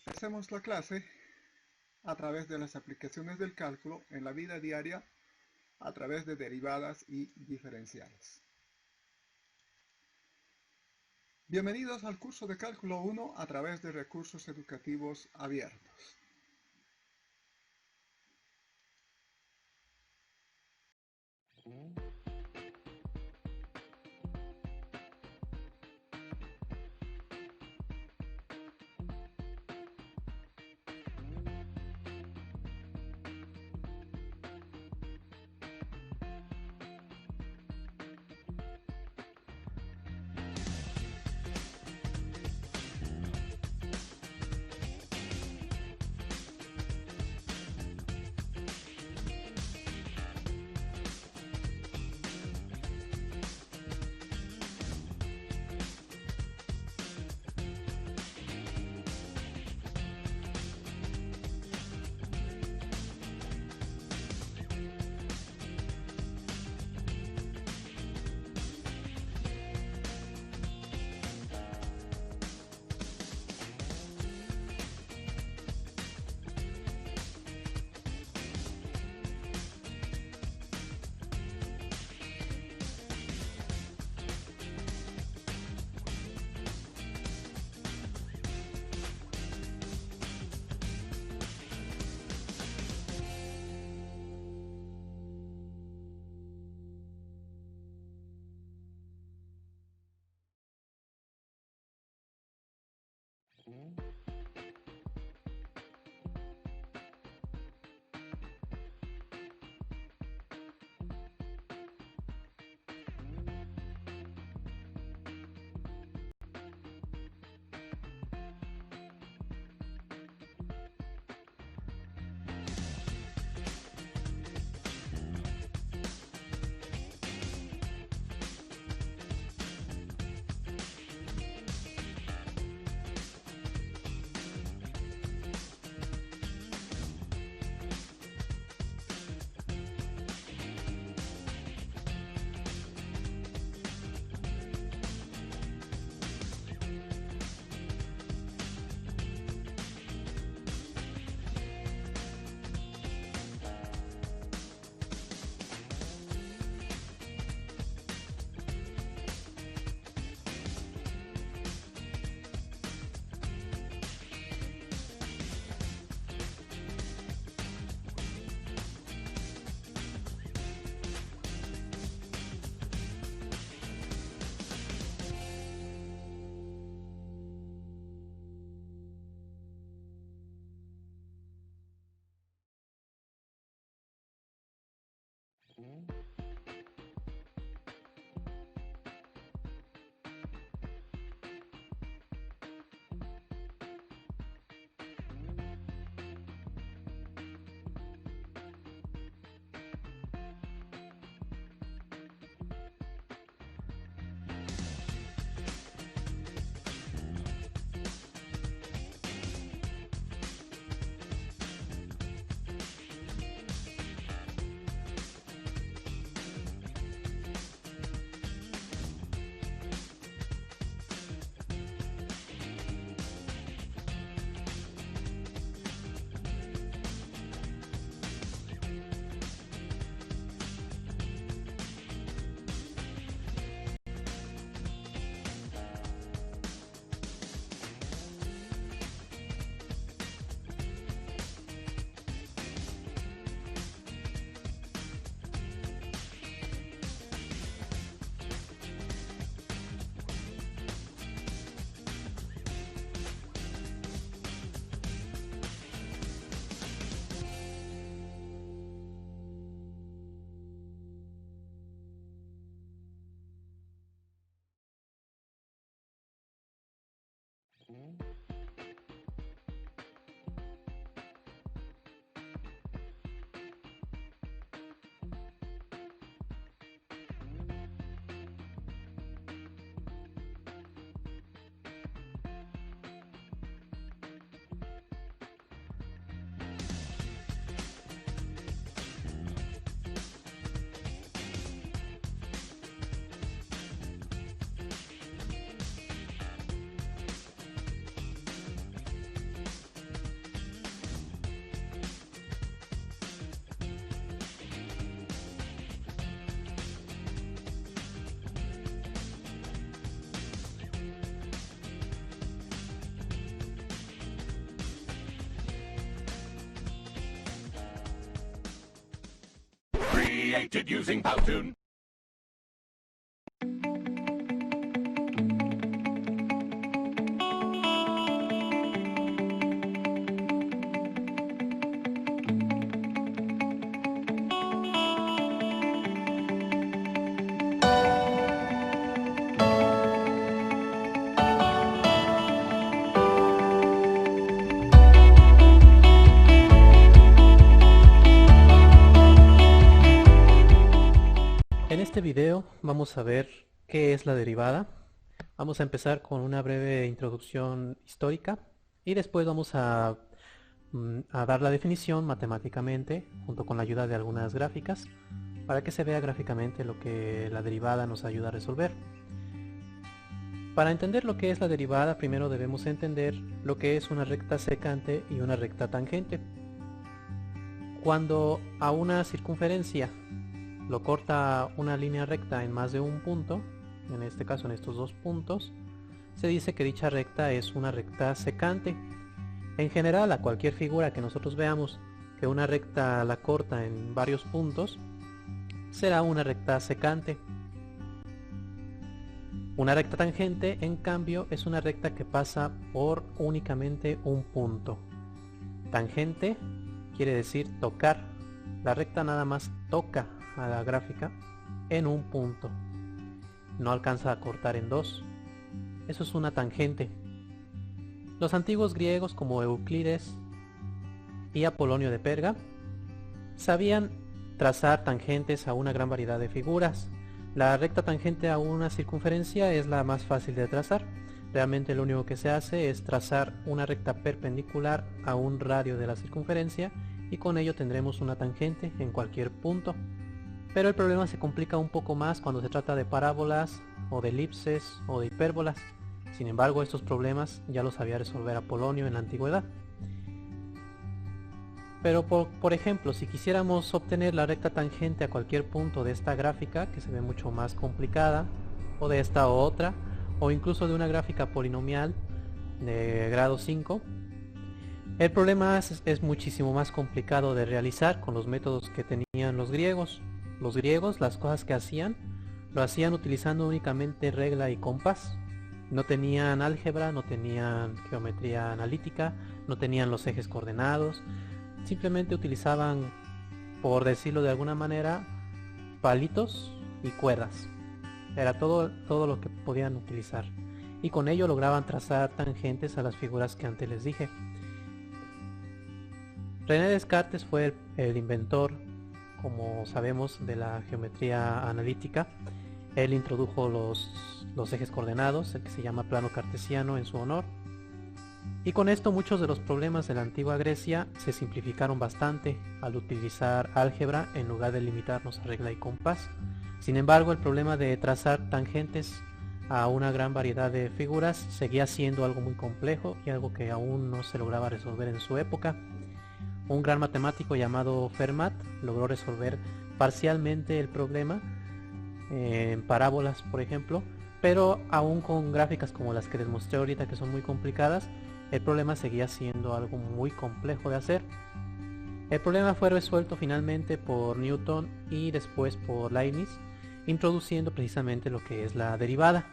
Hacemos la clase a través de las aplicaciones del cálculo en la vida diaria a través de derivadas y diferenciales. Bienvenidos al curso de Cálculo 1 a través de recursos educativos abiertos. created using Powtoon. En este video vamos a ver qué es la derivada. Vamos a empezar con una breve introducción histórica y después vamos a dar la definición matemáticamente junto con la ayuda de algunas gráficas para que se vea gráficamente lo que la derivada nos ayuda a resolver. Para entender lo que es la derivada, primero debemos entender lo que es una recta secante y una recta tangente. Cuando a una circunferencia lo corta una línea recta en más de un punto, en este caso en estos dos puntos, se dice que dicha recta es una recta secante. En general, a cualquier figura que nosotros veamos que una recta la corta en varios puntos, será una recta secante. Una recta tangente, en cambio, es una recta que pasa por únicamente un punto. Tangente quiere decir tocar. La recta nada más toca a la gráfica en un punto, no alcanza a cortar en dos. Eso es una tangente. Los antiguos griegos como Euclides y Apolonio de Perga sabían trazar tangentes a una gran variedad de figuras. La recta tangente a una circunferencia es la más fácil de trazar. Realmente lo único que se hace es trazar una recta perpendicular a un radio de la circunferencia y con ello tendremos una tangente en cualquier punto. Pero el problema se complica un poco más cuando se trata de parábolas o de elipses o de hipérbolas. Sin embargo, estos problemas ya los sabía resolver Apolonio en la antigüedad. Pero por ejemplo, si quisiéramos obtener la recta tangente a cualquier punto de esta gráfica, que se ve mucho más complicada, o de esta o otra, o incluso de una gráfica polinomial de grado 5, el problema es muchísimo más complicado de realizar con los métodos que tenían los griegos. Los griegos, las cosas que hacían, lo hacían utilizando únicamente regla y compás. No tenían álgebra, no tenían geometría analítica, no tenían los ejes coordenados. Simplemente utilizaban, por decirlo de alguna manera, palitos y cuerdas. Era todo lo que podían utilizar. Y con ello lograban trazar tangentes a las figuras que antes les dije. René Descartes fue el inventor, como sabemos, de la geometría analítica. Él introdujo los ejes coordenados, el que se llama plano cartesiano, en su honor. Y con esto muchos de los problemas de la antigua Grecia se simplificaron bastante al utilizar álgebra en lugar de limitarnos a regla y compás. Sin embargo, el problema de trazar tangentes a una gran variedad de figuras seguía siendo algo muy complejo y algo que aún no se lograba resolver en su época. Un gran matemático llamado Fermat logró resolver parcialmente el problema en parábolas, por ejemplo, pero aún con gráficas como las que les mostré ahorita, que son muy complicadas, el problema seguía siendo algo muy complejo de hacer. El problema fue resuelto finalmente por Newton y después por Leibniz, introduciendo precisamente lo que es la derivada.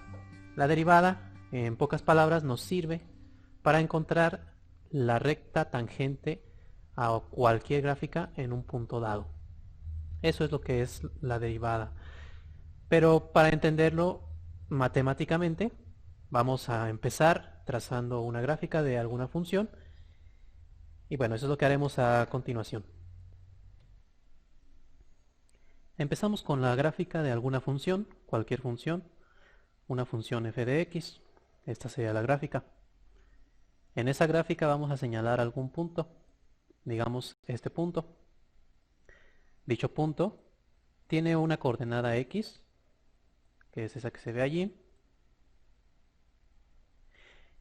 La derivada, en pocas palabras, nos sirve para encontrar la recta tangente a cualquier gráfica en un punto dado. Eso es lo que es la derivada. Pero para entenderlo matemáticamente, vamos a empezar trazando una gráfica de alguna función. Y bueno, eso es lo que haremos a continuación. Empezamos con la gráfica de alguna función, cualquier función, una función f de x. Esta sería la gráfica. En esa gráfica vamos a señalar algún punto. Digamos este punto. Dicho punto tiene una coordenada x, que es esa que se ve allí,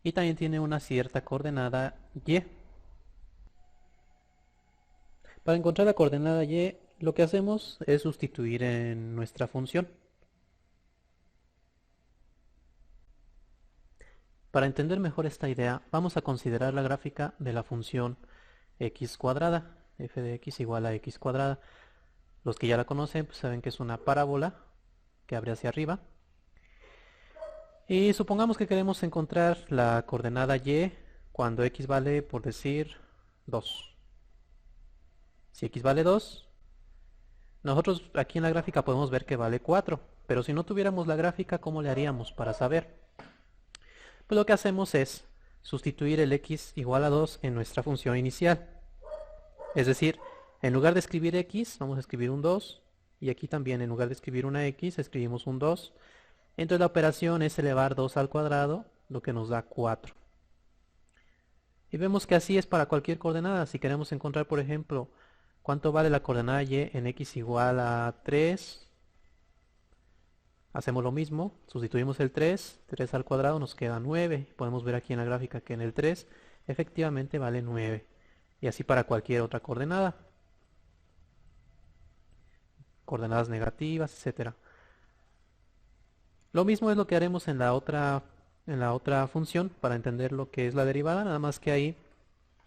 y también tiene una cierta coordenada y. Para encontrar la coordenada y, lo que hacemos es sustituir en nuestra función. Para entender mejor esta idea, vamos a considerar la gráfica de la función x cuadrada, f de x igual a x cuadrada. Los que ya la conocen pues saben que es una parábola que abre hacia arriba. Y supongamos que queremos encontrar la coordenada y cuando x vale, por decir, 2. Si x vale 2, nosotros aquí en la gráfica podemos ver que vale 4. Pero si no tuviéramos la gráfica, ¿cómo le haríamos para saber? Pues lo que hacemos es sustituir el x igual a 2 en nuestra función inicial. Es decir, en lugar de escribir x, vamos a escribir un 2. Y aquí también, en lugar de escribir una x, escribimos un 2. Entonces la operación es elevar 2 al cuadrado, lo que nos da 4. Y vemos que así es para cualquier coordenada. Si queremos encontrar, por ejemplo, cuánto vale la coordenada y en x igual a 3, hacemos lo mismo, sustituimos el 3, 3 al cuadrado nos queda 9. Podemos ver aquí en la gráfica que en el 3 efectivamente vale 9. Y así para cualquier otra coordenada. Coordenadas negativas, etcétera. Lo mismo es lo que haremos en la otra función para entender lo que es la derivada, nada más que ahí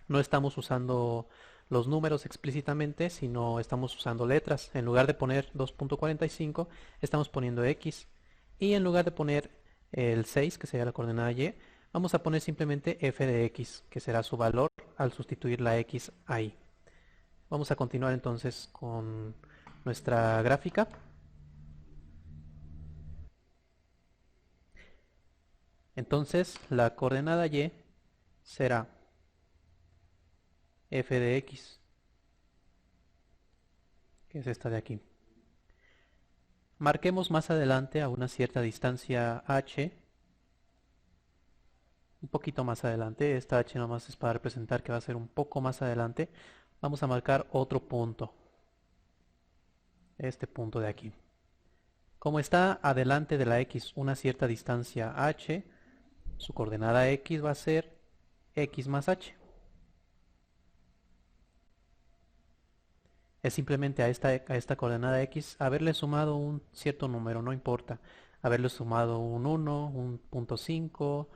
no estamos usando los números explícitamente, sino estamos usando letras. En lugar de poner 2.45, estamos poniendo x. Y en lugar de poner el 6, que sería la coordenada y, vamos a poner simplemente f de x, que será su valor al sustituir la x ahí. Vamos a continuar entonces con nuestra gráfica. Entonces la coordenada y será f de x, que es esta de aquí. Marquemos más adelante a una cierta distancia h, un poquito más adelante. Esta h nomás es para representar que va a ser un poco más adelante. Vamos a marcar otro punto, este punto de aquí. Como está adelante de la x una cierta distancia h, su coordenada x va a ser x más h. Es simplemente a esta coordenada x haberle sumado un cierto número, no importa. Haberle sumado un 1, un 0.5,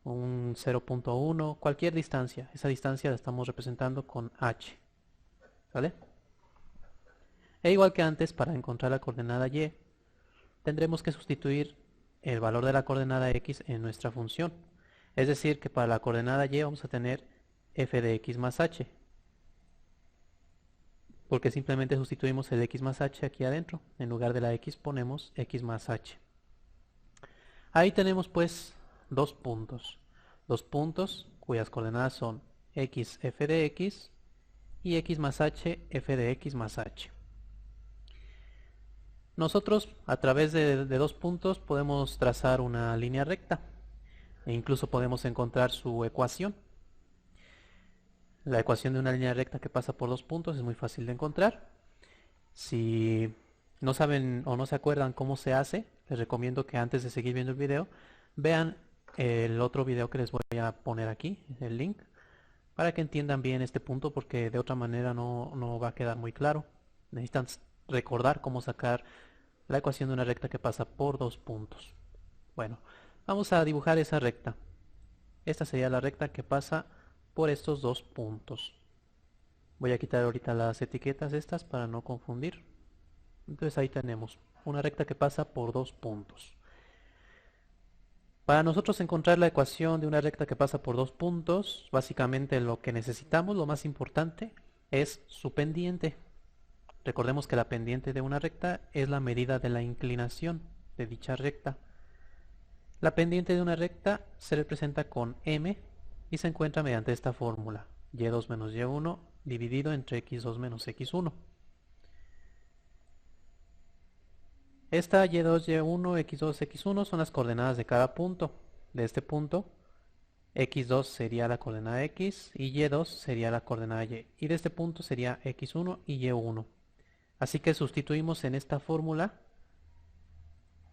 un 0.1, cualquier distancia. Esa distancia la estamos representando con h. ¿Vale? E igual que antes, para encontrar la coordenada y, tendremos que sustituir el valor de la coordenada x en nuestra función. Es decir, que para la coordenada y vamos a tener f de x más h. Porque simplemente sustituimos el x más h aquí adentro. En lugar de la x ponemos x más h. Ahí tenemos pues dos puntos. Dos puntos cuyas coordenadas son x f de x y x más h f de x más h. Nosotros a través de dos puntos podemos trazar una línea recta e incluso podemos encontrar su ecuación. La ecuación de una línea recta que pasa por dos puntos es muy fácil de encontrar. Si no saben o no se acuerdan cómo se hace, les recomiendo que antes de seguir viendo el video, vean el otro video que les voy a poner aquí, el link, para que entiendan bien este punto, porque de otra manera no va a quedar muy claro. Necesitan recordar cómo sacar la ecuación de una recta que pasa por dos puntos. Bueno, vamos a dibujar esa recta. Esta sería la recta que pasa por estos dos puntos. Voy a quitar ahorita las etiquetas estas para no confundir. Entonces ahí tenemos una recta que pasa por dos puntos. Para nosotros encontrar la ecuación de una recta que pasa por dos puntos, básicamente lo que necesitamos, lo más importante, es su pendiente. Recordemos que la pendiente de una recta es la medida de la inclinación de dicha recta. La pendiente de una recta se representa con m y se encuentra mediante esta fórmula, y2 menos y1 dividido entre x2 menos x1. Esta y2, y1, x2, x1 son las coordenadas de cada punto. De este punto, x2 sería la coordenada x y y2 sería la coordenada y. Y de este punto sería x1 y y1. Así que sustituimos en esta fórmula,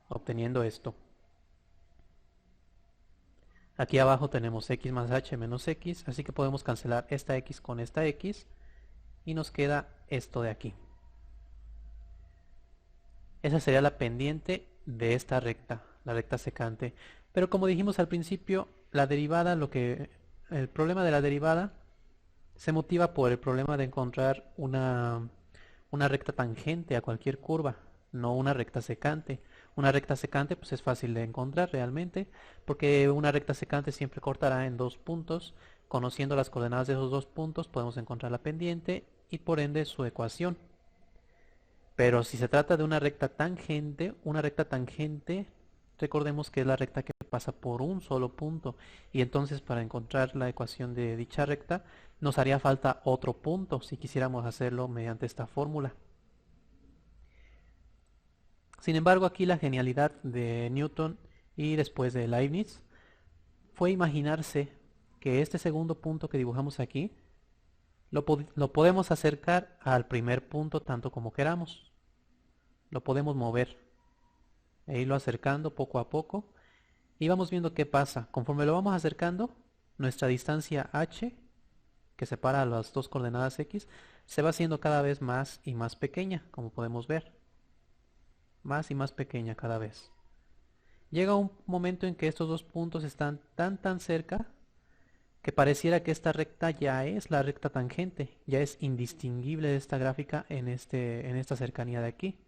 obteniendo esto. Aquí abajo tenemos x más h menos x, así que podemos cancelar esta x con esta x y nos queda esto de aquí. Esa sería la pendiente de esta recta, la recta secante. Pero como dijimos al principio, la derivada, el problema de la derivada se motiva por el problema de encontrar una una recta tangente a cualquier curva, no una recta secante. Una recta secante pues es fácil de encontrar realmente, porque una recta secante siempre cortará en dos puntos. Conociendo las coordenadas de esos dos puntos podemos encontrar la pendiente y por ende su ecuación. Pero si se trata de una recta tangente, recordemos que es la recta que pasa por un solo punto. Y entonces para encontrar la ecuación de dicha recta, nos haría falta otro punto si quisiéramos hacerlo mediante esta fórmula. Sin embargo, aquí la genialidad de Newton y después de Leibniz fue imaginarse que este segundo punto que dibujamos aquí lo podemos acercar al primer punto tanto como queramos. Lo podemos mover e irlo acercando poco a poco y vamos viendo qué pasa. Conforme lo vamos acercando, nuestra distancia h, que separa las dos coordenadas x, se va haciendo cada vez más y más pequeña, como podemos ver. Más y más pequeña cada vez. Llega un momento en que estos dos puntos están tan cerca que pareciera que esta recta ya es la recta tangente, ya es indistinguible de esta gráfica en esta cercanía de aquí.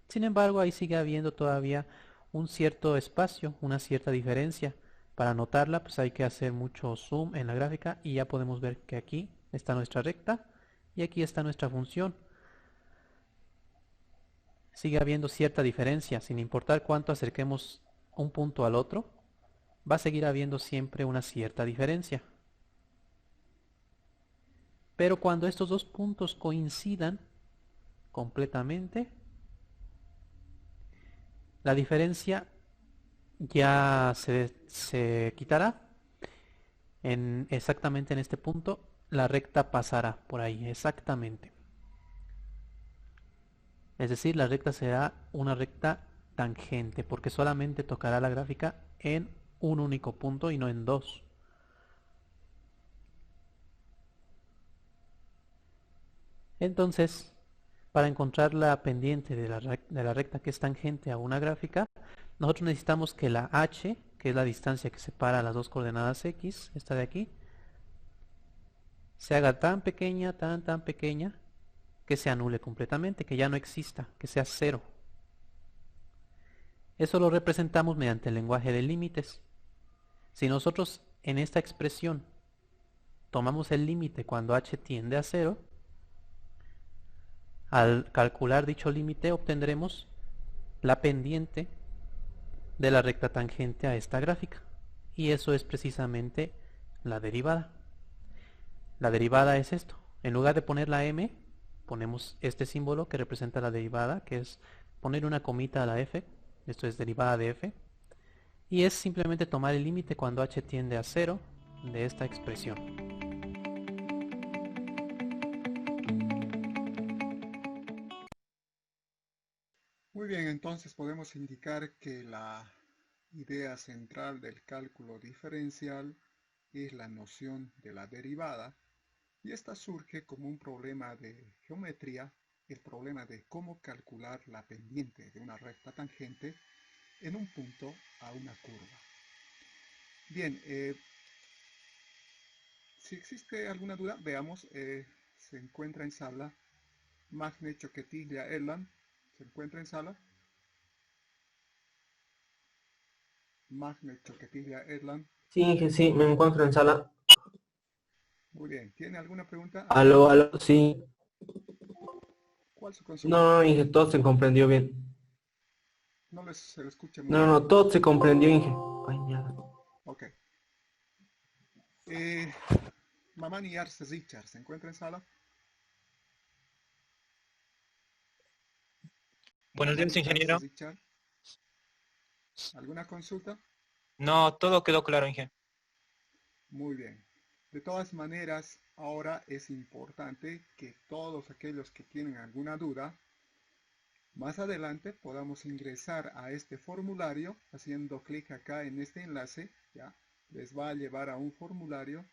Sin embargo, ahí sigue habiendo todavía un cierto espacio, una cierta diferencia. Para notarla, pues hay que hacer mucho zoom en la gráfica y ya podemos ver que aquí está nuestra recta y aquí está nuestra función. Sigue habiendo cierta diferencia, sin importar cuánto acerquemos un punto al otro, va a seguir habiendo siempre una cierta diferencia. Pero cuando estos dos puntos coincidan completamente, la diferencia ya se quitará. Exactamente en este punto, la recta pasará por ahí, exactamente. Es decir, la recta será una recta tangente, porque solamente tocará la gráfica en un único punto y no en dos. Entonces, para encontrar la pendiente de la recta que es tangente a una gráfica, nosotros necesitamos que la h, que es la distancia que separa las dos coordenadas x, esta de aquí, se haga tan pequeña, tan pequeña, que se anule completamente, que ya no exista, que sea cero. Eso lo representamos mediante el lenguaje de límites. Si nosotros en esta expresión tomamos el límite cuando h tiende a cero, al calcular dicho límite obtendremos la pendiente de la recta tangente a esta gráfica. Y eso es precisamente la derivada. La derivada es esto. En lugar de poner la m, ponemos este símbolo que representa la derivada, que es poner una comita a la f. Esto es derivada de f. Y es simplemente tomar el límite cuando h tiende a 0 de esta expresión. Muy bien, entonces podemos indicar que la idea central del cálculo diferencial es la noción de la derivada, y esta surge como un problema de geometría, el problema de cómo calcular la pendiente de una recta tangente en un punto a una curva. Bien, si existe alguna duda, veamos, se encuentra en sala Magne Choquetilla Erland, se encuentra en sala. Magne Choquetilla Erland. Sí, Inge, sí, me encuentro en sala. Muy bien, ¿tiene alguna pregunta hasta Aló, ahora? aló, sí. ¿Cuál es su consulta? No, Inge, todo se comprendió bien. No se le escucha muy No, bien. no, todo se comprendió, Inge. Ay, mierda. Ok. Eh, Mamani Arce Richard, ¿se encuentra en sala? Buenos días, Mamani Arce ingeniero. Richard, ¿alguna consulta? No, todo quedó claro, ingeniero. Muy bien. De todas maneras, ahora es importante que todos aquellos que tienen alguna duda, más adelante podamos ingresar a este formulario haciendo clic acá en este enlace, ¿ya? Les va a llevar a un formulario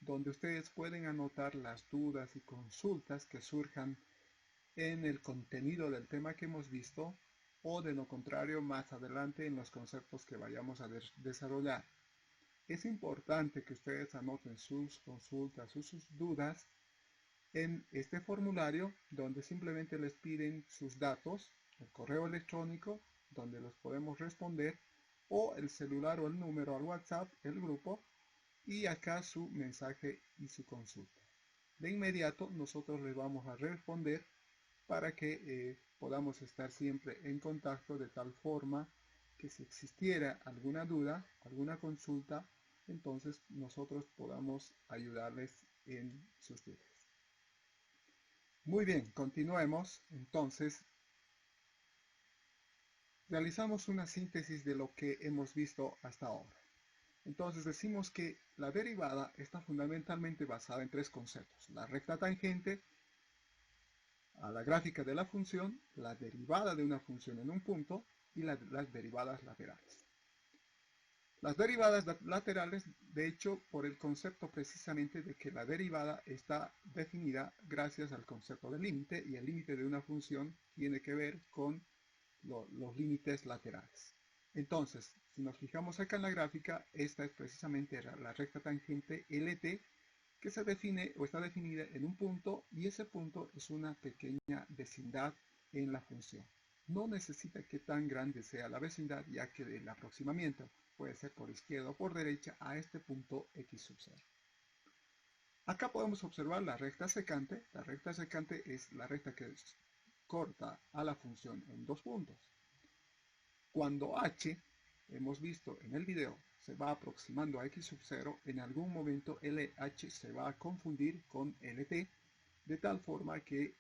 donde ustedes pueden anotar las dudas y consultas que surjan en el contenido del tema que hemos visto, o de lo contrario más adelante en los conceptos que vayamos a desarrollar. Es importante que ustedes anoten sus consultas, sus dudas, en este formulario donde simplemente les piden sus datos, el correo electrónico donde los podemos responder, o el celular o el número al WhatsApp, el grupo, y acá su mensaje y su consulta. De inmediato nosotros les vamos a responder para que podamos estar siempre en contacto, de tal forma que si existiera alguna duda, alguna consulta, entonces nosotros podamos ayudarles en sus dudas. Muy bien, continuemos. Entonces, realizamos una síntesis de lo que hemos visto hasta ahora. Entonces decimos que la derivada está fundamentalmente basada en tres conceptos: la recta tangente a la gráfica de la función, la derivada de una función en un punto y las derivadas laterales. Las derivadas laterales, de hecho, por el concepto precisamente de que la derivada está definida gracias al concepto de límite, y el límite de una función tiene que ver con los límites laterales. Entonces, si nos fijamos acá en la gráfica, esta es precisamente la recta tangente LT, que se define o está definida en un punto, y ese punto es una pequeña vecindad en la función. No necesita que tan grande sea la vecindad, ya que el aproximamiento puede ser por izquierda o por derecha a este punto x sub 0. Acá podemos observar la recta secante. La recta secante es la recta que corta a la función en dos puntos. Cuando h, hemos visto en el video, se va aproximando a x sub 0, en algún momento LH se va a confundir con LT, de tal forma que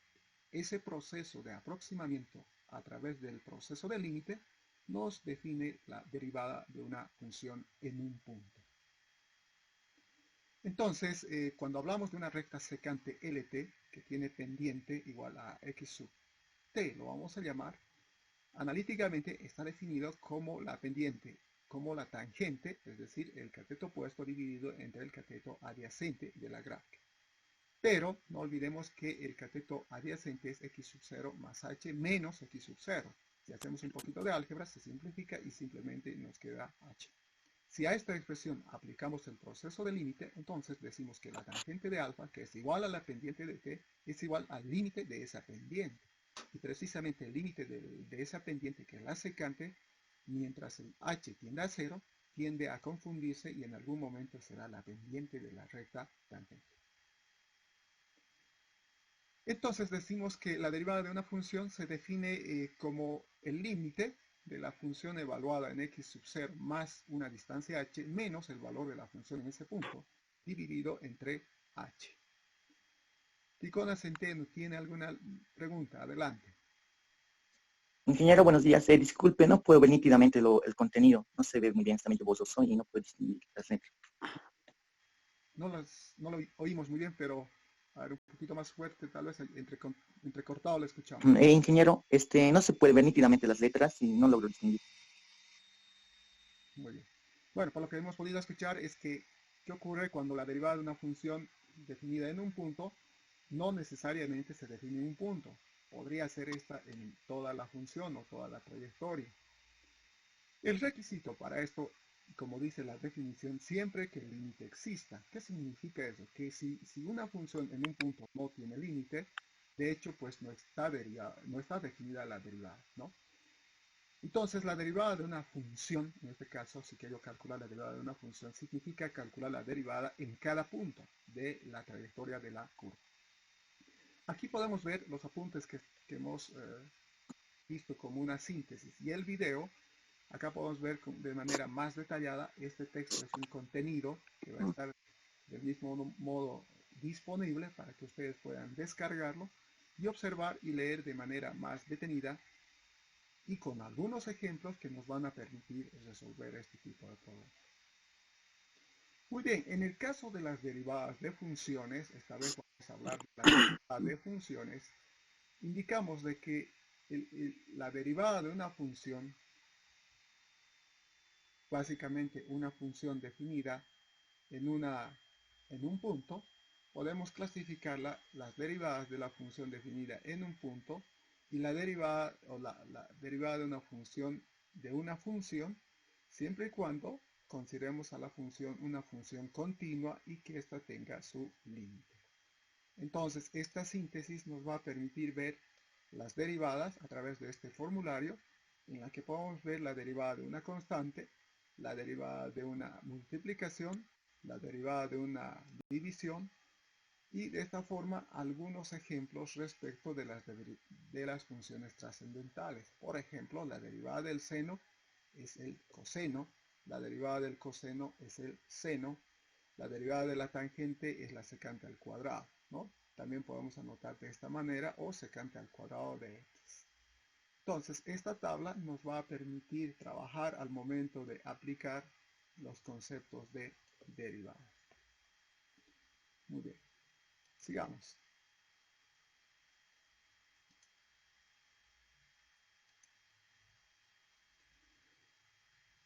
ese proceso de aproximamiento a través del proceso de límite nos define la derivada de una función en un punto. Entonces, cuando hablamos de una recta secante LT, que tiene pendiente igual a x sub t, lo vamos a llamar, analíticamente está definido como la pendiente, como la tangente, es decir, el cateto opuesto dividido entre el cateto adyacente de la gráfica. Pero no olvidemos que el cateto adyacente es x sub 0 más h menos x sub 0. Si hacemos un poquito de álgebra, se simplifica y simplemente nos queda h. Si a esta expresión aplicamos el proceso de límite, entonces decimos que la tangente de alfa, que es igual a la pendiente de t, es igual al límite de esa pendiente. Y precisamente el límite de esa pendiente, que es la secante, mientras el h tiende a 0, tiende a confundirse y en algún momento será la pendiente de la recta tangente. Entonces decimos que la derivada de una función se define como el límite de la función evaluada en x sub 0 más una distancia h menos el valor de la función en ese punto, dividido entre h. Ticona Centeno, ¿tiene alguna pregunta? Adelante. Ingeniero, buenos días. Disculpe, no puedo ver nítidamente el contenido. No se ve muy bien, está medio borroso y no puedo distinguir las letras. No lo oímos muy bien, pero a ver, un poquito más fuerte, tal vez entrecortado lo escuchamos. Ingeniero, no se puede ver nítidamente las letras y no logro distinguir. Muy bien. Bueno, por lo que hemos podido escuchar es que, ¿qué ocurre cuando la derivada de una función definida en un punto no necesariamente se define en un punto? Podría ser esta en toda la función o toda la trayectoria. El requisito para esto, como dice la definición, siempre que el límite exista. ¿Qué significa eso? Que si una función en un punto no tiene límite, de hecho, pues no está definida la derivada, ¿no? Entonces, la derivada de una función, en este caso, si quiero calcular la derivada de una función, significa calcular la derivada en cada punto de la trayectoria de la curva. Aquí podemos ver los apuntes que hemos visto como una síntesis, y el video. Acá podemos ver de manera más detallada. Este texto es un contenido que va a estar del mismo modo disponible para que ustedes puedan descargarlo y observar y leer de manera más detenida y con algunos ejemplos que nos van a permitir resolver este tipo de problemas. Muy bien, en el caso de las derivadas de funciones, esta vez vamos a hablar de las derivadas de funciones, indicamos de que la derivada de una función, básicamente una función definida en un punto, podemos clasificarla, las derivadas de la función definida en un punto y la derivada o la derivada de una función, siempre y cuando consideremos a la función una función continua y que ésta tenga su límite. Entonces, esta síntesis nos va a permitir ver las derivadas a través de este formulario, en la que podemos ver la derivada de una constante, la derivada de una multiplicación, la derivada de una división, y de esta forma algunos ejemplos respecto de las funciones trascendentales. Por ejemplo, la derivada del seno es el coseno, la derivada del coseno es el seno, la derivada de la tangente es la secante al cuadrado, ¿no? También podemos anotar de esta manera, o secante al cuadrado de x. Entonces, esta tabla nos va a permitir trabajar al momento de aplicar los conceptos de derivadas. Muy bien. Sigamos.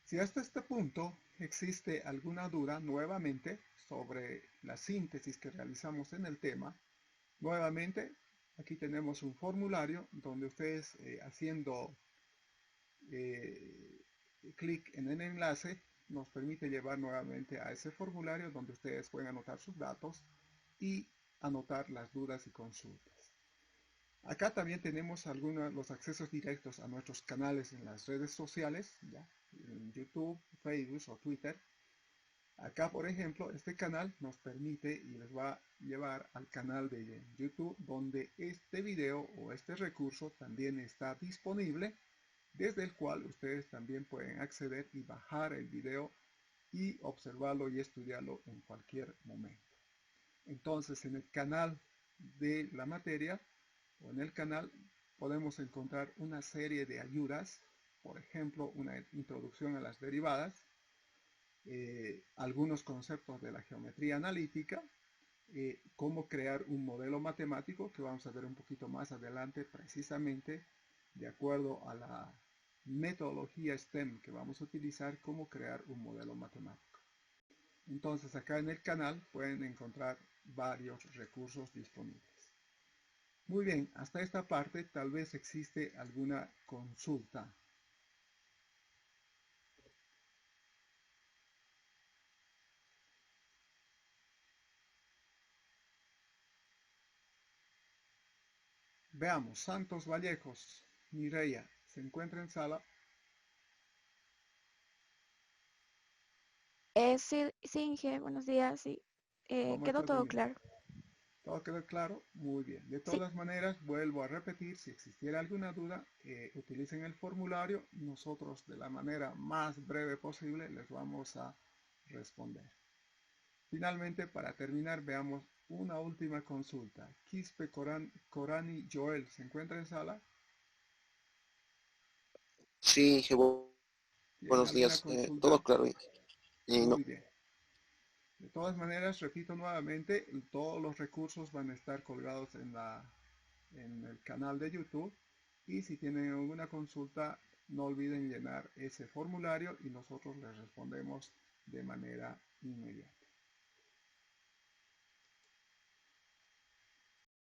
Si hasta este punto existe alguna duda nuevamente sobre la síntesis que realizamos en el tema, nuevamente aquí tenemos un formulario donde ustedes haciendo clic en el enlace nos permite llevar nuevamente a ese formulario donde ustedes pueden anotar sus datos y anotar las dudas y consultas. Acá también tenemos los accesos directos a nuestros canales en las redes sociales, ¿ya? En YouTube, Facebook o Twitter. Acá, por ejemplo, este canal nos permite y les va a llevar al canal de YouTube, donde este video o este recurso también está disponible, desde el cual ustedes también pueden acceder y bajar el video y observarlo y estudiarlo en cualquier momento. Entonces, en el canal de la materia o en el canal podemos encontrar una serie de ayudas, por ejemplo, una introducción a las derivadas, algunos conceptos de la geometría analítica, cómo crear un modelo matemático, que vamos a ver un poquito más adelante, precisamente de acuerdo a la metodología STEM que vamos a utilizar, cómo crear un modelo matemático. Entonces, acá en el canal pueden encontrar varios recursos disponibles. Muy bien, hasta esta parte tal vez existe alguna consulta. Veamos, Santos Vallejos, Mireya, ¿se encuentra en sala? Sí, sí, Inge, buenos días, sí. ¿Cómo Quedó estás, todo Denise? claro. ¿Todo quedó claro? Muy bien. De Sí, todas maneras, vuelvo a repetir, si existiera alguna duda, utilicen el formulario. Nosotros, de la manera más breve posible, les vamos a responder. Finalmente, para terminar, veamos una última consulta. Quispe Corani Joel, ¿se encuentra en sala? Sí, Inge, ¿Tiene buenos alguna días. Todo consulta? claro, Inge. No, Muy bien. De todas maneras, repito nuevamente, todos los recursos van a estar colgados en el canal de YouTube, y si tienen alguna consulta, no olviden llenar ese formulario y nosotros les respondemos de manera inmediata.